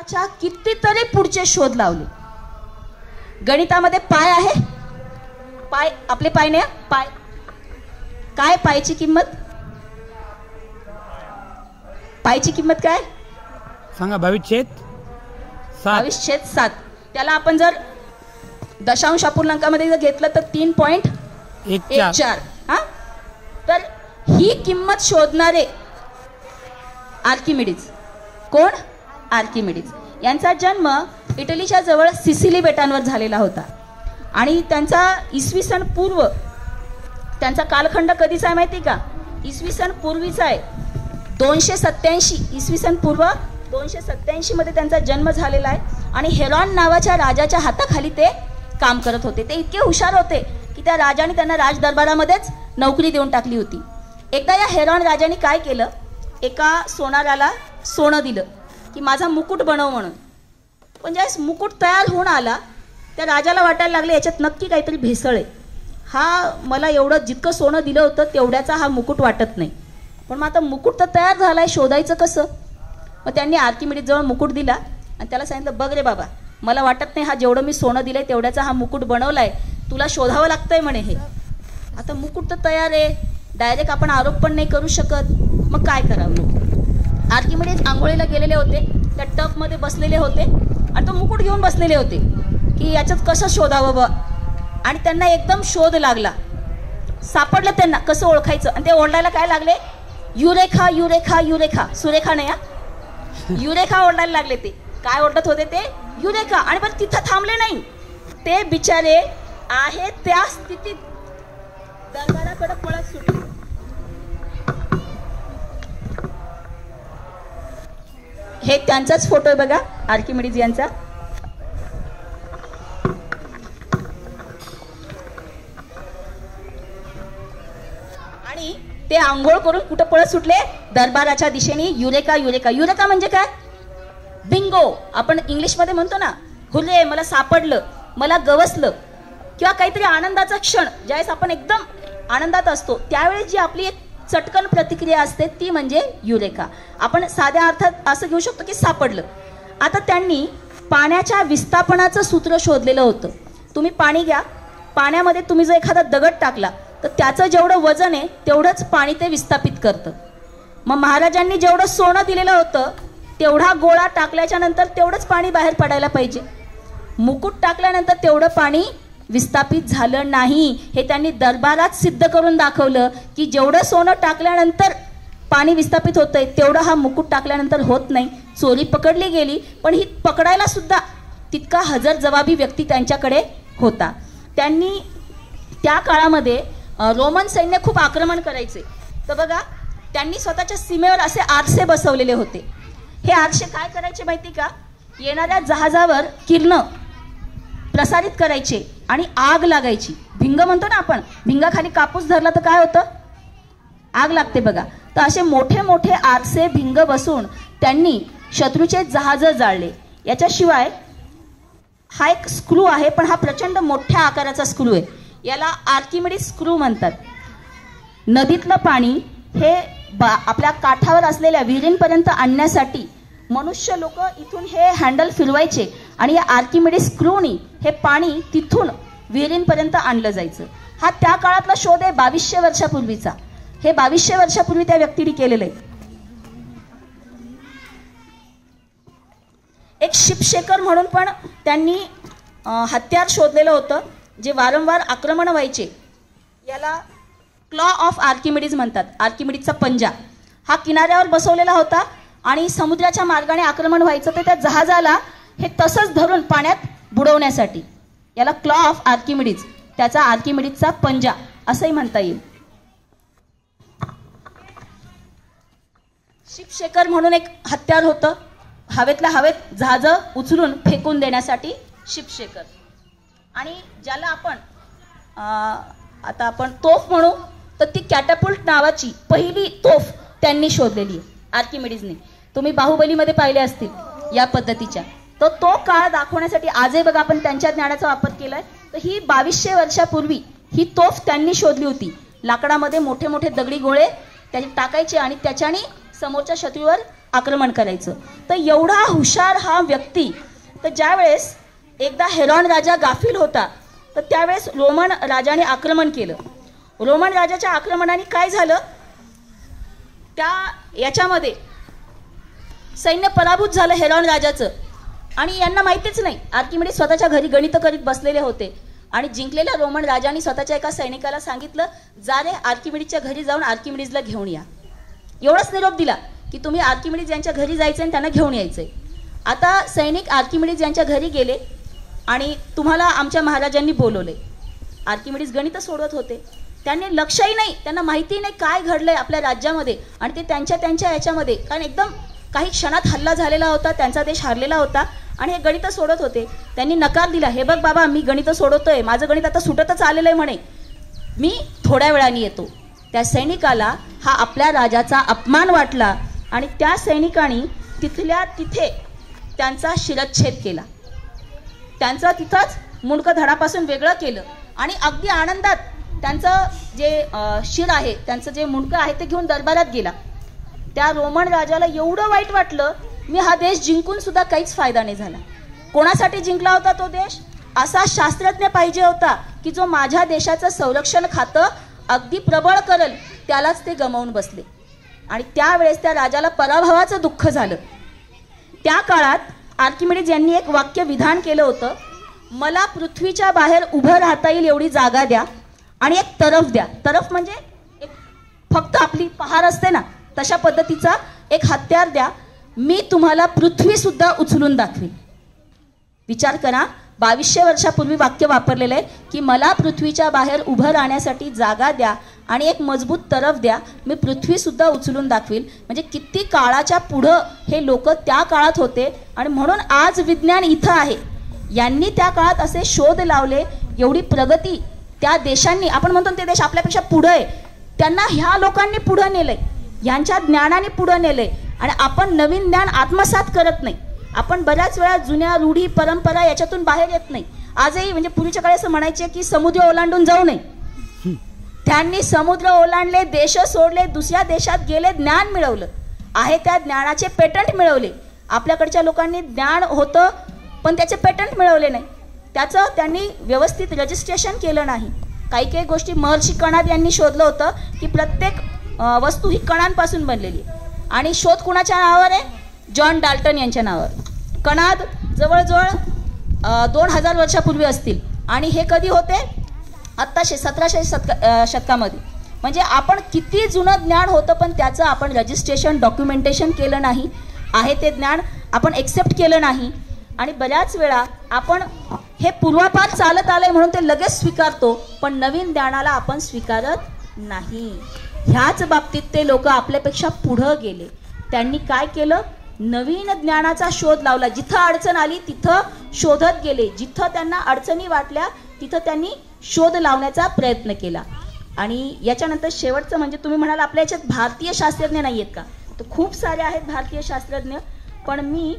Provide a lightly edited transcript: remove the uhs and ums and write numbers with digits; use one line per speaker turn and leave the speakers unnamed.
कितीतरी पुढचे शोध लावले. गणितामध्ये पाय आहे, पाय आपले पाय नाही, पाय काय, पायची किंमत, पायची किंमत काय
सांगा?
22/7. त्याला आपण जर दशांश अपूर्णांकामध्ये जर घेतलं तर 3.14. हा, तर ही किंमत शोधणारे आर्किमिडीज. कोण? आर्किमिडीज. यांचा जन्म इटलीच्या जवळ सिसिली बेटांवर झालेला होता आणि त्यांचा इसवी सन पूर्व, त्यांचा कालखंड कधीचा आहे माहिती का? इसवी सन पूर्वीचा आहे. 287, इसवी सन पूर्व 287 मध्ये त्यांचा जन्म झालेला आहे आणि हेरॉन नावाच्या राजाच्या हाताखाली ते काम करत होते. ते इतके हुशार होते की त्या राजाने त्यांना राजदरबारामध्येच नोकरी देऊन टाकली होती. एकदा या हेरॉन राजाने काय केलं, एका सोनाराला सोनं दिलं की माझा मुकुट बनव म्हणून. पण ज्यावेळेस मुकुट तयार होऊन आला त्या राजाला वाटायला लागले याच्यात नक्की काहीतरी भेसळ आहे. हा मला एवढं जितकं सोनं दिलं होतं तेवढ्याचा हा मुकुट वाटत नाही. पण मग आता मुकुट तर तयार झालाय, शोधायचं कसं? मग त्यांनी आर्किमिडीज जवळ मुकुट दिला आणि त्याला सांगितलं, बघ रे बाबा, मला वाटत नाही हा जेवढं मी सोनं दिलंय तेवढ्याचा हा मुकुट बनवलाय, तुला शोधावं लागतंय म्हणे हे. आता मुकुट तर तयार आहे, डायरेक्ट आपण आरोप पण नाही करू शकत, मग काय करावं? आर्किमिडीज आंघोळीला गेलेले होते, त्या टबमध्ये बसलेले होते आणि तो मुकुट घेऊन बसलेले होते की याच्यात कसं शोधावं बा. आणि त्यांना एकदम शोध लागला, सापडलं त्यांना कसं ओळखायचं. आणि ते ओरडायला काय लागले, युरेखा युरेखा युरेखा. सुरेखा नाही, युरेखा ओरडायला लागले. ते काय ओरडत होते? ते युरेखा. आणि पण तिथं थांबले नाही, ते बिचारे आहे त्या स्थितीत दरबाराकडे पळत सुटले. हे त्यांचाच फोटो आहे बघा, आर्किमिडीज यांचा. आणि ते आंघोळ करून कुठं पळत सुटले? दरबाराच्या दिशेने. Eureka eureka. युरेका म्हणजे काय? बिंगो. आपण इंग्लिशमध्ये म्हणतो ना, हुर्रे, मला सापडलं, मला गवसलं, किंवा काहीतरी आनंदाचा क्षण. ज्यावेळेस आपण एकदम आनंदात असतो त्यावेळेस जी आपली एक चटकन प्रतिक्रिया असते ती म्हणजे युरेका. आपण साध्या अर्थात असं घेऊ शकतो की सापडलं. आता त्यांनी पाण्याच्या विस्थापनाचं सूत्र शोधलेलं होतं. तुम्ही पाणी घ्या, पाण्यामध्ये तुम्ही जर एखादा दगड टाकला तर त्याचं जेवढं वजन आहे तेवढंच पाणी ते विस्थापित करतं. मग महाराजांनी जेवढं सोनं दिलेलं होतं तेवढा गोळा टाकल्याच्या नंतर तेवढंच पाणी बाहेर पडायला पाहिजे. मुकुट टाकल्यानंतर तेवढं पाणी विस्थापित झालं नाही. हे त्यांनी दरबारात सिद्ध करून दाखवलं की जेवढं सोनं टाकल्यानंतर पाणी विस्थापित होतंय तेवढं हा मुकुट टाकल्यानंतर होत नाही. चोरी पकडली गेली, पण ही पकडायला सुद्धा तितका हजरजबाबी व्यक्ती त्यांच्याकडे होता. त्यांनी त्या काळामध्ये रोमन सैन्य खूप आक्रमण करायचे, तर बघा त्यांनी स्वतःच्या सीमेवर असे आरसे बसवलेले होते. हे आरसे काय करायचे माहिती का? येणाऱ्या जहाजावर किरण प्रसारित करायचे आणि आग लागायची. भिंग म्हणतो ना आपण, भिंगाखाली कापूस धरला तर काय होतं? आग लागते बघा. तर असे मोठे मोठे आरसे भिंग बसून त्यांनी शत्रूचे जहाज जाळले. याच्याशिवाय हा एक स्क्रू आहे, पण हा प्रचंड मोठ्या आकाराचा स्क्रू आहे. याला आर्किमिडीज स्क्रू म्हणतात. नदीतलं पाणी हे आपल्या काठावर असलेल्या विहिरींपर्यंत आणण्यासाठी मनुष्य लोक इथून हे हँडल फिरवायचे आणि या आर्किमिडीज स्क्रूनी हे पाणी तिथून विहिरींपर्यंत आणलं जायचं. हा त्या काळातला शोध आहे, 2200 वर्षापूर्वीचा. हे 2200 वर्षापूर्वी त्या व्यक्तीने केलेलं आहे. एक शिपशेकर म्हणून पण त्यांनी हत्यार शोधलेलं होतं जे वारंवार आक्रमण व्हायचे. याला क्लॉ ऑफ आर्किमिडीज म्हणतात. आर्किमिडीजचा पंजा हा किनाऱ्यावर बसवलेला होता आणि समुद्राच्या मार्गाने आक्रमण व्हायचं तर त्या जहाजाला हे तसंच धरून पाण्यात बुडवण्यासाठी. याला क्लॉ ऑफ आर्किमिडीज, त्याचा आर्किमिडीजचा पंजा असंही म्हणता येईल. शिपशेकर म्हणून एक हत्यार होतं, हवेतल्या हवेत जहाज उचलून फेकून देण्यासाठी शिपशेकर. आणि ज्याला आपण आता आपण तोफ म्हणू तर ती कॅटॅपुल्ट नावाची पहिली तोफ त्यांनी शोधलेली आहे आर्किमिडीजने. तुम्ही बाहुबलीमध्ये पाहिले असतील या पद्धतीच्या. तर तो काळ दाखवण्यासाठी आजही बघा आपण त्यांच्या ज्ञानाचा वापर केलाय. तर ही 2200 वर्षापूर्वी ही तोफ त्यांनी शोधली होती. लाकडामध्ये मोठे मोठे दगडी गोळे त्याचे टाकायचे आणि त्याच्याने समोरच्या शत्रूवर आक्रमण करायचं. तर एवढा हुशार हा व्यक्ती, तर ज्यावेळेस एकदा हेरोन राजा गाफील होता, तर त्यावेळेस रोमन राजाने आक्रमण केलं. रोमन राजाच्या आक्रमणाने काय झालं, त्या याच्यामध्ये सैन्य पराभूत झालं हेरोन राजाचं. आणि यांना माहितीच नाही, आर्किमिडीज स्वतःच्या घरी गणित करीत बसलेले होते. आणि जिंकलेल्या रोमन राजाने स्वतःच्या एका सैनिकाला सांगितलं, जा रे आर्किमिडीजच्या घरी जाऊन आर्किमिडीजला घेऊन या. एवढाच निरोप दिला की तुम्ही आर्किमिडीज यांच्या घरी जायचं आणि त्यांना घेऊन यायचंय. आता सैनिक आर्किमिडीज यांच्या घरी गेले आणि तुम्हाला आमच्या महाराजांनी बोलवले. आर्किमिडीज गणित सोडवत होते, त्यांनी लक्षही नाही, त्यांना माहिती नाही काय घडलंय आपल्या राज्यामध्ये. आणि ते त्यांच्या याच्यामध्ये, कारण एकदम काही क्षणात हल्ला झालेला होता, त्यांचा देश हारलेला होता आणि हे गणित सोडत होते. त्यांनी नकार दिला, हे बघ बाबा, मी गणित सोडवतोय, माझं गणित आता सुटतच आलेलं आहे म्हणे, मी थोड्या वेळाने येतो. त्या सैनिकाला हा आपल्या राजाचा अपमान वाटला आणि त्या सैनिकाने तिथल्या तिथे त्यांचा शिरच्छेद केला. त्यांचं तिथंच मुंडकं धडापासून वेगळं केलं आणि अगदी आनंदात त्यांचं जे शिर आहे, त्यांचं जे मुंडकं आहे ते घेऊन दरबारात गेला. त्या रोमन राजाला एवढं वाईट वाटलं, मी हा देश जिंकून सुद्धा काहीच फायदा नाही झाला. कोणासाठी जिंकला होता तो देश? असा शास्त्रज्ञ पाहिजे होता की जो माझ्या देशाचं संरक्षण खातं अगदी प्रबळ करेल, त्यालाच ते गमावून बसले. आणि त्यावेळेस त्या राजाला पराभवाचं दुःख झालं. त्या काळात आर्किमिडीज यांनी एक वाक्य विधान केलं होतं, मला पृथ्वीच्या बाहेर उभं राहता येईल एवढी जागा द्या आणि एक तरफ द्या. तरफ म्हणजे एक फक्त आपली पहार असते ना, तशा पद्धतीचा एक हत्यार द्या, मी तुम्हाला पृथ्वी सुद्धा उचलून दाखवेल. विचार करा, 2200 वर्षापूर्वी वाक्य वापरलेलं आहे की मला पृथ्वीच्या बाहेर उभं राहण्यासाठी जागा द्या आणि एक मजबूत तरफ द्या, मी पृथ्वी सुद्धा उचलून दाखवेल. म्हणजे किती काळाच्या पुढं हे लोक त्या काळात होते. आणि म्हणून आज विज्ञान इथं आहे. यांनी त्या काळात असे शोध लावले, एवढी प्रगती त्या देशांनी, आपण म्हणतो ते देश आपल्यापेक्षा पुढं आहे, त्यांना ह्या लोकांनी पुढं नेलंय, यांच्या ज्ञानाने पुढं नेलंय. आणि आपण नवीन ज्ञान आत्मसात करत नाही. आपण बऱ्याच वेळा जुन्या रूढी परंपरा याच्यातून बाहेर येत नाही. आजही म्हणजे पूर्वीच्या काळी असं म्हणायचे की समुद्र ओलांडून जाऊ नये. त्यांनी समुद्र ओलांडले, देश सोडले, दुसऱ्या देशात गेले, ज्ञान मिळवलं आहे, त्या ज्ञानाचे पेटंट मिळवले. आपल्याकडच्या लोकांनी ज्ञान होतं पण त्याचे पेटंट मिळवले नाही, त्याचं त्यांनी व्यवस्थित रजिस्ट्रेशन केलं नाही. काही काही गोष्टी महर्षी कणाद यांनी शोधलं होतं की प्रत्येक वस्तू ही कणांपासून बनलेली आहे. आणि शोध कुणाच्या नावावर आहे? जॉन डाल्टन यांच्या नावावर. कणाद जवळजवळ 2000 वर्षापूर्वी असतील आणि हे कधी होते? आत्ताशे 1700 शतकामध्ये. म्हणजे आपण किती जुनं ज्ञान होतं पण त्याचं आपण रजिस्ट्रेशन, डॉक्युमेंटेशन केलं नाही आहे, ते ज्ञान आपण एक्सेप्ट केलं नाही. आणि बऱ्याच वेळा आपण हे पूर्वापार चालत आलंय म्हणून ते लगेच स्वीकारतो, पण नवीन ज्ञानाला आपण स्वीकारत नाही. ह्याच बाबतीत ते लोक आपल्यापेक्षा पुढं गेले. त्यांनी काय केलं? नवीन ज्ञानाचा शोध लावला. जिथं अडचण आली तिथं शोधत गेले, जिथं त्यांना अडचणी वाटल्या तिथं त्यांनी शोध लावण्याचा प्रयत्न केला. आणि याच्यानंतर शेवटचं म्हणजे तुम्ही म्हणाल आपल्या याच्यात भारतीय शास्त्रज्ञ नाही आहेत का? तर खूप सारे आहेत भारतीय शास्त्रज्ञ, पण मी